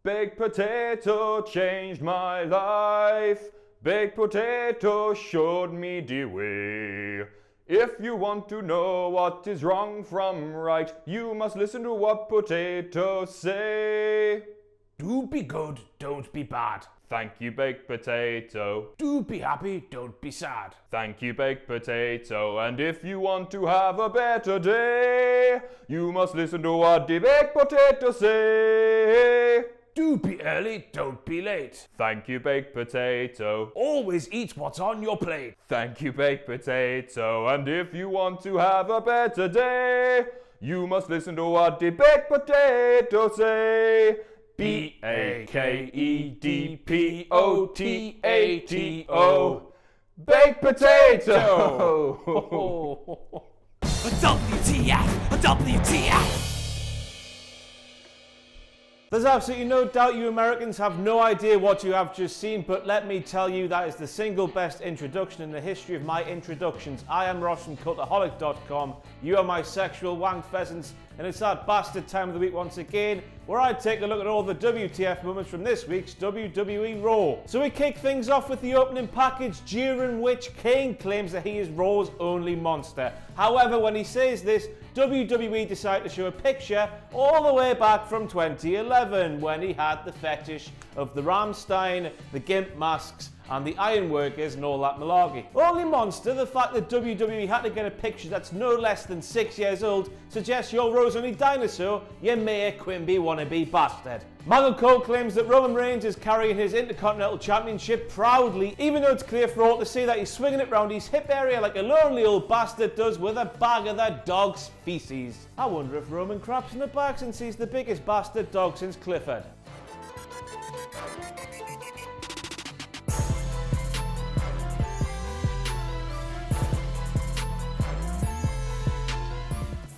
Baked potato changed my life. Baked potato showed me the way. If you want to know what is wrong from right, you must listen to what potatoes say. Do be good, don't be bad. Thank you, baked potato. Do be happy, don't be sad. Thank you, baked potato. And if you want to have a better day, you must listen to what the baked potato say. Do be early, don't be late. Thank you, baked potato. Always eat what's on your plate. Thank you, baked potato. And if you want to have a better day, you must listen to what the baked potato say. B-A-K-E-D-P-O-T-A-T-O. Baked potato! WTF! WTF! There's absolutely no doubt you Americans have no idea what you have just seen, but let me tell you that is the single best introduction in the history of my introductions. I am Ross from Cultaholic.com. You are my sexual wank pheasants, and it's that bastard time of the week once again, where I take a look at all the WTF moments from this week's WWE Raw. So we kick things off with the opening package, during which Kane claims that he is Raw's only monster. However, when he says this, WWE decided to show a picture all the way back from 2011, when he had the fetish of the Rammstein, the Gimp masks, and the Ironworkers and all that malarkey. Only monster, the fact that WWE had to get a picture that's no less than 6 years old, suggests you're Raw's only dinosaur, you Mayor Quimby wannabe bastard. Michael Cole claims that Roman Reigns is carrying his Intercontinental Championship proudly, even though it's clear for all to see that he's swinging it round his hip area like a lonely old bastard does with a bag of that dog's feces. I wonder if Roman craps in the bags and sees the biggest bastard dog since Clifford.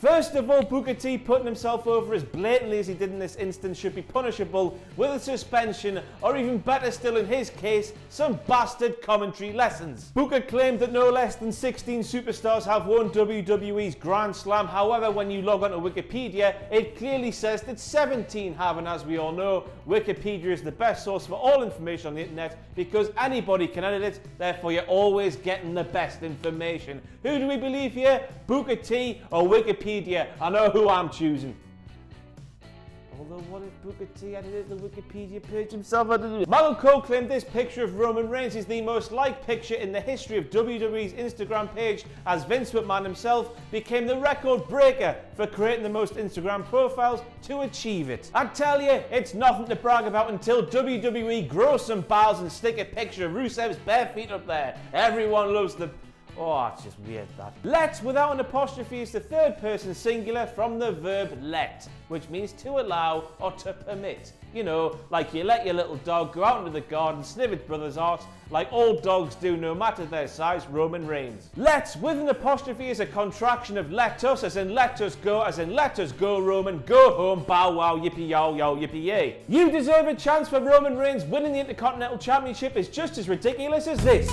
First of all, Booker T putting himself over as blatantly as he did in this instance should be punishable with a suspension, or even better still in his case, some bastard commentary lessons. Booker claimed that no less than 16 superstars have won WWE's Grand Slam. However, when you log onto Wikipedia, it clearly says that 17 have, and as we all know, Wikipedia is the best source for all information on the internet because anybody can edit it, therefore you're always getting the best information. Who do we believe here? Booker T or Wikipedia? I know who I'm choosing. Although, what if Booker T edited the Wikipedia page himself? Michael Cole claimed this picture of Roman Reigns is the most liked picture in the history of WWE's Instagram page, as Vince McMahon himself became the record breaker for creating the most Instagram profiles to achieve it. I tell you, it's nothing to brag about until WWE grows some balls and stick a picture of Rusev's bare feet up there. Everyone loves the... Oh, it's just weird, that. Let, without an apostrophe, is the third person singular from the verb let, which means to allow or to permit. You know, like you let your little dog go out into the garden, sniff its brother's arse, like all dogs do no matter their size, Roman Reigns. Let, with an apostrophe, is a contraction of let us, as in let us go, as in let us go, Roman, go home, bow wow, yippee yow yow, yippee yay. You deserve a chance for Roman Reigns winning the Intercontinental Championship is just as ridiculous as this.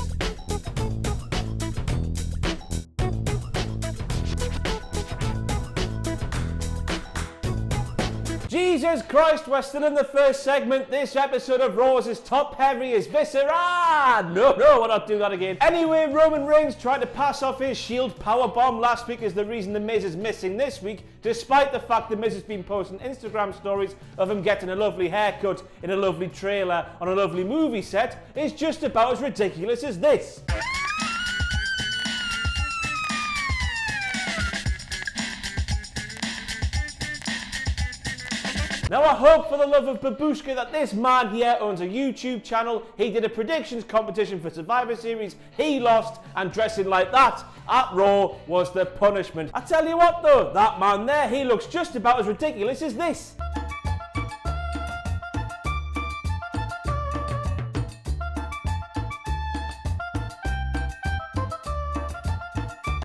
Jesus Christ, we're still in the first segment. This episode of Raw is as top heavy as Viscera. No, we're not doing that again. Anyway, Roman Reigns tried to pass off his Shield powerbomb last week as the reason The Miz is missing this week, despite the fact The Miz has been posting Instagram stories of him getting a lovely haircut in a lovely trailer on a lovely movie set. Is just about as ridiculous as this. Now I hope for the love of Babushka that this man here owns a YouTube channel. He did a predictions competition for Survivor Series, he lost, and dressing like that at Raw was the punishment. I tell you what though, that man there, he looks just about as ridiculous as this.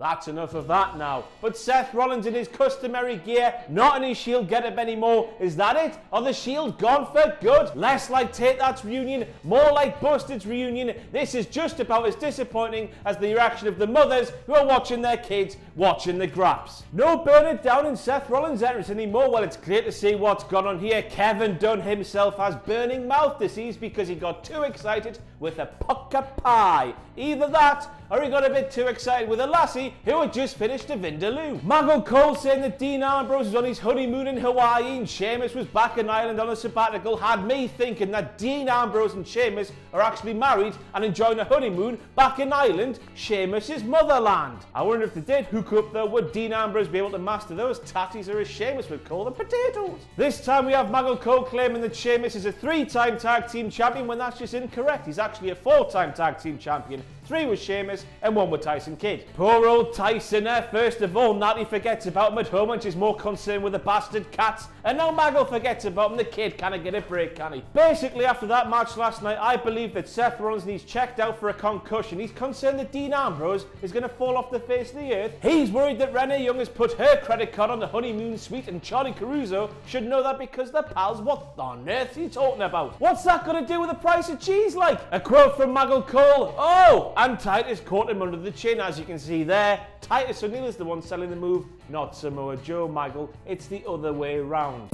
That's enough of that now. But Seth Rollins in his customary gear, not in his Shield getup anymore. Is that it? Are the Shield gone for good? Less like Take That's reunion, more like Busted's reunion. This is just about as disappointing as the reaction of the mothers who are watching their kids watching the graps. No burn it down in Seth Rollins' entrance anymore. Well, it's clear to see what's gone on here. Kevin Dunn himself has burning mouth disease because he got too excited with a pucker pie. Either that, or he got a bit too excited with a lassie who had just finished a Vindaloo. Michael Cole saying that Dean Ambrose was on his honeymoon in Hawaii and Sheamus was back in Ireland on a sabbatical had me thinking that Dean Ambrose and Sheamus are actually married and enjoying a honeymoon back in Ireland, Sheamus' motherland. I wonder if they did hook up though, would Dean Ambrose be able to master those tatties, or as Sheamus would call them, potatoes? This time we have Michael Cole claiming that Sheamus is a 3-time tag team champion when that's just incorrect. He's actually a 4-time tag team champion. 3 with Sheamus and 1 with Tyson Kidd. Poor old Tyson there. First of all, Natty forgets about him at home and she's more concerned with the bastard cats. And now Maggle forgets about him. The kid can't get a break, can he? Basically, after that match last night, I believe that Seth Rollins needs checked out for a concussion. He's concerned that Dean Ambrose is going to fall off the face of the earth. He's worried that Renee Young has put her credit card on the honeymoon suite and Charlie Caruso should know that because they're pals. What on earth are you talking about? What's that got to do with the price of cheese like? A quote from Maggle Cole. Oh! And Titus caught him under the chin, as you can see there. Titus O'Neil is the one selling the move, not Samoa Joe, Maggle. It's the other way round.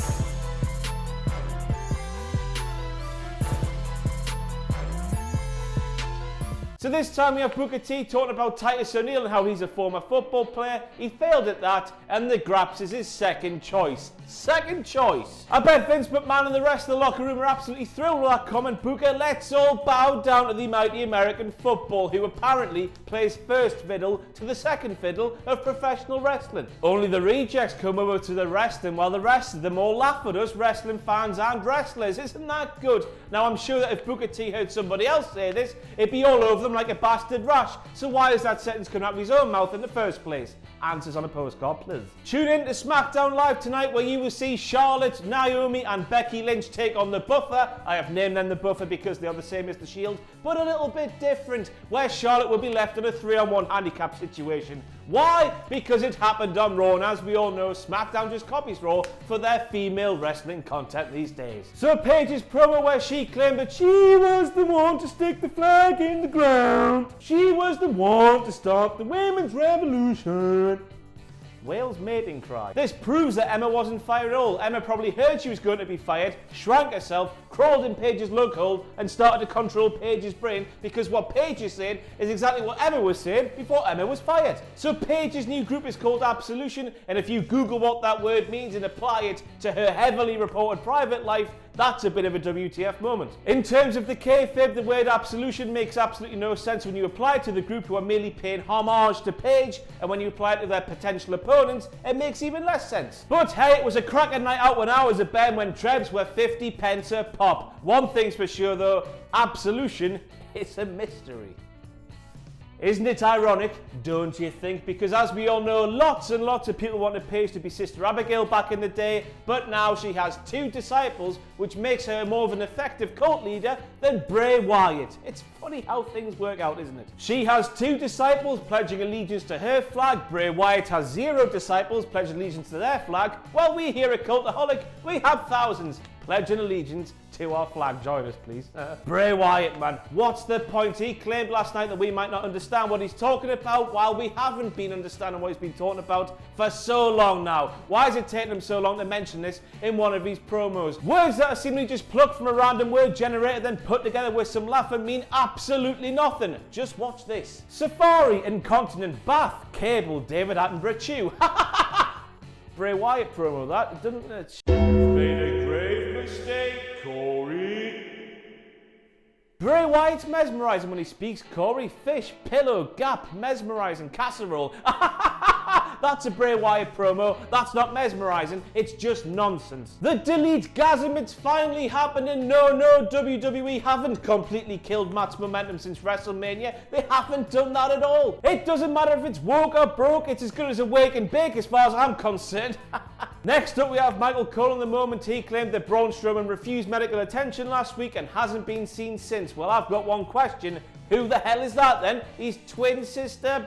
So this time we have Booker T talking about Titus O'Neil and how he's a former football player. He failed at that, and the Graps is his second choice. Second choice. I bet Vince McMahon and the rest of the locker room are absolutely thrilled with that comment. Booker, let's all bow down to the mighty American football, who apparently plays first fiddle to the second fiddle of professional wrestling. Only the rejects come over to the wrestling, while the rest of them all laugh at us wrestling fans and wrestlers. Isn't that good? Now I'm sure that if Booker T heard somebody else say this, it'd be all over them like a bastard rash. So why is that sentence coming out of his own mouth in the first place? Answers on a postcard, please. Tune in to SmackDown Live tonight, where you will see Charlotte, Naomi and Becky Lynch take on the Buffer. I have named them the Buffer because they are the same as the Shield, but a little bit different, where Charlotte will be left in a 3-on-1 handicap situation. Why? Because it happened on Raw, and as we all know, SmackDown just copies Raw for their female wrestling content these days. So Paige's promo where she claimed that she was the one to stick the flag in the ground. She was the one to start the women's revolution. Wales mating cry. This proves that Emma wasn't fired at all. Emma probably heard she was going to be fired, shrank herself, crawled in Paige's lug hole and started to control Paige's brain, because what Paige is saying is exactly what Emma was saying before Emma was fired. So Paige's new group is called Absolution, and if you Google what that word means and apply it to her heavily reported private life, that's a bit of a WTF moment. In terms of the kayfabe, the word absolution makes absolutely no sense when you apply it to the group who are merely paying homage to Paige, and when you apply it to their potential opponents, it makes even less sense. But hey, it was a cracking night out when I was at Ben when Trebs were 50 pence a pop. One thing's for sure though, Absolution is a mystery. Isn't it ironic, don't you think? Because as we all know, lots and lots of people wanted Paige to be Sister Abigail back in the day, but now she has 2 disciples, which makes her more of an effective cult leader than Bray Wyatt. It's funny how things work out, isn't it? She has 2 disciples pledging allegiance to her flag. Bray Wyatt has 0 disciples pledging allegiance to their flag. While we here at Cultaholic, we have thousands pledging allegiance to our flag. Join us, please. Bray Wyatt, man. What's the point? He claimed last night that we might not understand what he's talking about, while we haven't been understanding what he's been talking about for so long now. Why is it taking him so long to mention this in one of his promos? Words that are seemingly just plucked from a random word generator, then put together with some laughing, mean absolutely nothing. Just watch this. Safari, incontinent, bath, cable, David Attenborough chew. Bray Wyatt promo, that doesn't it? Made a grave mistake, Corey. Bray Wyatt's mesmerising when he speaks, Corey. Fish, pillow, gap, mesmerising, casserole. That's a Bray Wyatt promo. That's not mesmerising, it's just nonsense. The delete gasm, it's finally happening. No, WWE haven't completely killed Matt's momentum since WrestleMania. They haven't done that at all. It doesn't matter if it's woke or broke, it's as good as a wake and bake as far as I'm concerned. Next up we have Michael Cole in the moment he claimed that Braun Strowman refused medical attention last week and hasn't been seen since. Well, I've got one question. Who the hell is that then? His twin sister?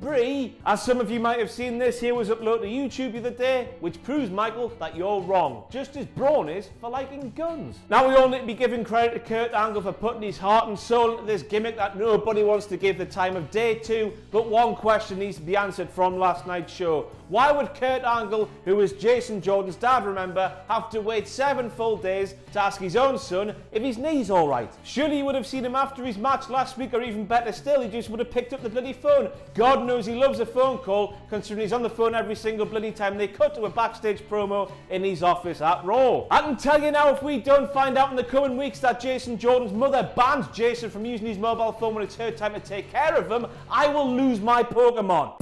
Brie. As some of you might have seen, this here was uploaded to YouTube the other day, which proves, Michael, that you're wrong. Just as Braun is for liking guns. Now, we all need to be giving credit to Kurt Angle for putting his heart and soul into this gimmick that nobody wants to give the time of day to, but one question needs to be answered from last night's show. Why would Kurt Angle, who was Jason Jordan's dad, remember, have to wait 7 full days to ask his own son if his knee's alright? Surely you would have seen him after his match last week, or even better still, he just would have picked up the bloody phone. God knows he loves a phone call, considering he's on the phone every single bloody time they cut to a backstage promo in his office at Raw. I can tell you now, if we don't find out in the coming weeks that Jason Jordan's mother bans Jason from using his mobile phone when it's her time to take care of him, I will lose my Pokemon.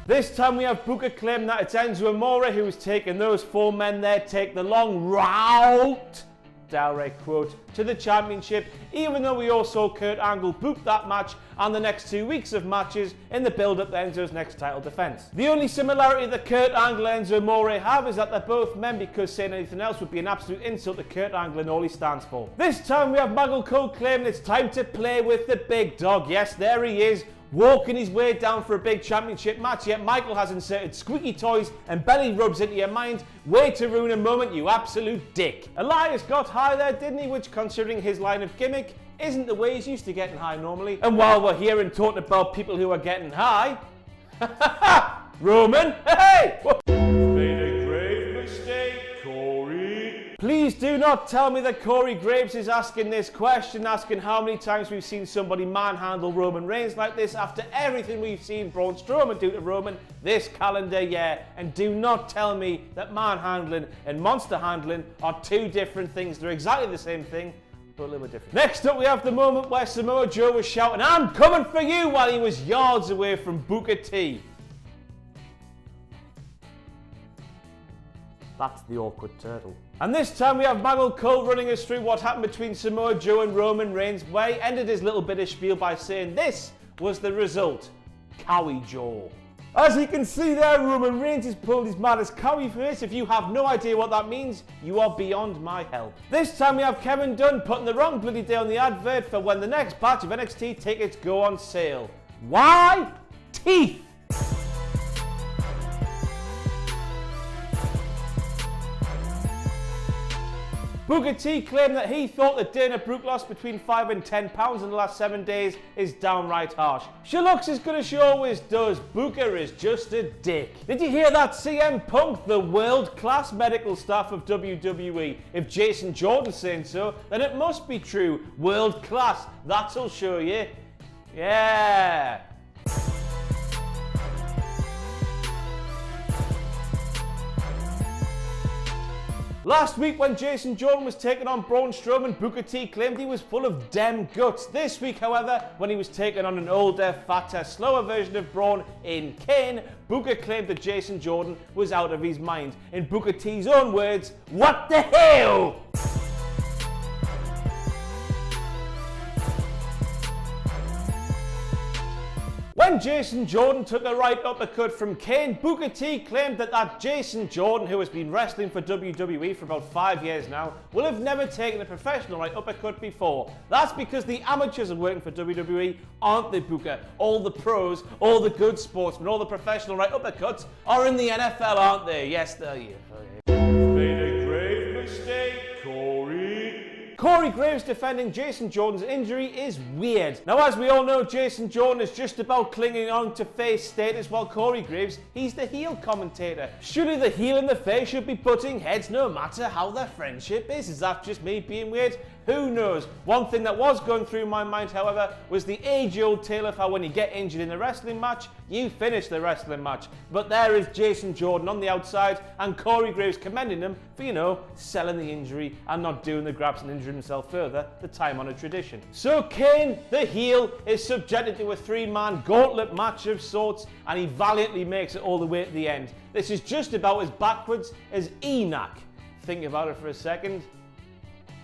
This time we have Booker claim that it's Enzo Amore who is taking those 4 men there take the long route, direct quote, to the championship, even though we all saw Kurt Angle book that match and the next 2 weeks of matches in the build-up to Enzo's next title defense. The only similarity that Kurt Angle and Enzo Amore have is that they're both men, because saying anything else would be an absolute insult to Kurt Angle and all he stands for. This time we have Michael Cole claiming it's time to play with the big dog. Yes, there he is, walking his way down for a big championship match, yet Michael has inserted squeaky toys and belly rubs into your mind. Way to ruin a moment, you absolute dick. Elias got high there, didn't he? Which, considering his line of gimmick, isn't the way he's used to getting high normally. And while we're here and talking about people who are getting high, Roman, hey! Made a grave mistake, Corey. Please do not tell me that Corey Graves is asking this question, asking how many times we've seen somebody manhandle Roman Reigns like this after everything we've seen Braun Strowman do to Roman this calendar year. And do not tell me that manhandling and monster handling are 2 different things. They're exactly the same thing, but a little bit different. Next up, we have the moment where Samoa Joe was shouting, "I'm coming for you," while he was yards away from Booker T. That's the awkward turtle. And this time we have Michael Cole running us through what happened between Samoa Joe and Roman Reigns, where he ended his little bit of spiel by saying this was the result: Cowie jaw. As you can see there, Roman Reigns has pulled his maddest cowie face. If you have no idea what that means, you are beyond my help. This time we have Kevin Dunn putting the wrong bloody day on the advert for when the next batch of NXT tickets go on sale. Why? Teeth! Booker T claimed that he thought that Dana Brooke lost between 5 and 10 pounds in the last 7 days is downright harsh. She looks as good as she always does. Booker is just a dick. Did you hear that? CM Punk, the world-class medical staff of WWE. If Jason Jordan's saying so, then it must be true. World-class. That'll show you. Yeah. Last week when Jason Jordan was taking on Braun Strowman, Booker T claimed he was full of dem guts. This week, however, when he was taking on an older, fatter, slower version of Braun in Kane, Booker claimed that Jason Jordan was out of his mind. In Booker T's own words, "What the hell?" When Jason Jordan took a right uppercut from Kane, Booker T claimed that Jason Jordan, who has been wrestling for WWE for about 5 years now, will have never taken a professional right uppercut before. That's because the amateurs are working for WWE, aren't they, Booker? All the pros, all the good sportsmen, all the professional right uppercuts are in the NFL, aren't they? Yes, they're here. Made a grave mistake, Corey. Corey Graves defending Jason Jordan's injury is weird. Now, as we all know, Jason Jordan is just about clinging on to face status, while Corey Graves, he's the heel commentator. Surely the heel and the face should be butting heads no matter how their friendship is. Is that just me being weird? Who knows? One thing that was going through my mind, however, was the age-old tale of how when you get injured in a wrestling match, you finish the wrestling match. But there is Jason Jordan on the outside and Corey Graves commending him for, you know, selling the injury and not doing the grabs and injuring himself further, the time-honored tradition. So Kane, the heel, is subjected to a 3-man gauntlet match of sorts, and he valiantly makes it all the way to the end. This is just about as backwards as Enoch. Think about it for a second.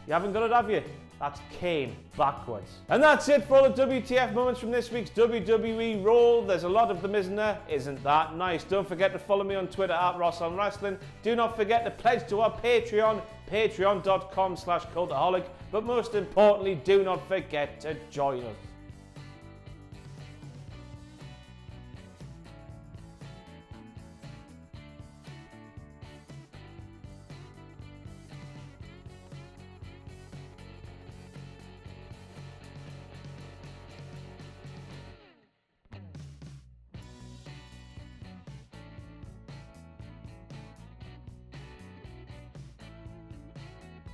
You haven't got it, have you? That's Kane, backwards. And that's it for all the WTF moments from this week's WWE Raw. There's a lot of them, isn't there? Isn't that nice? Don't forget to follow me on Twitter @RossOnWrestling. Do not forget to pledge to our Patreon, patreon.com/cultaholic, but most importantly, do not forget to join us.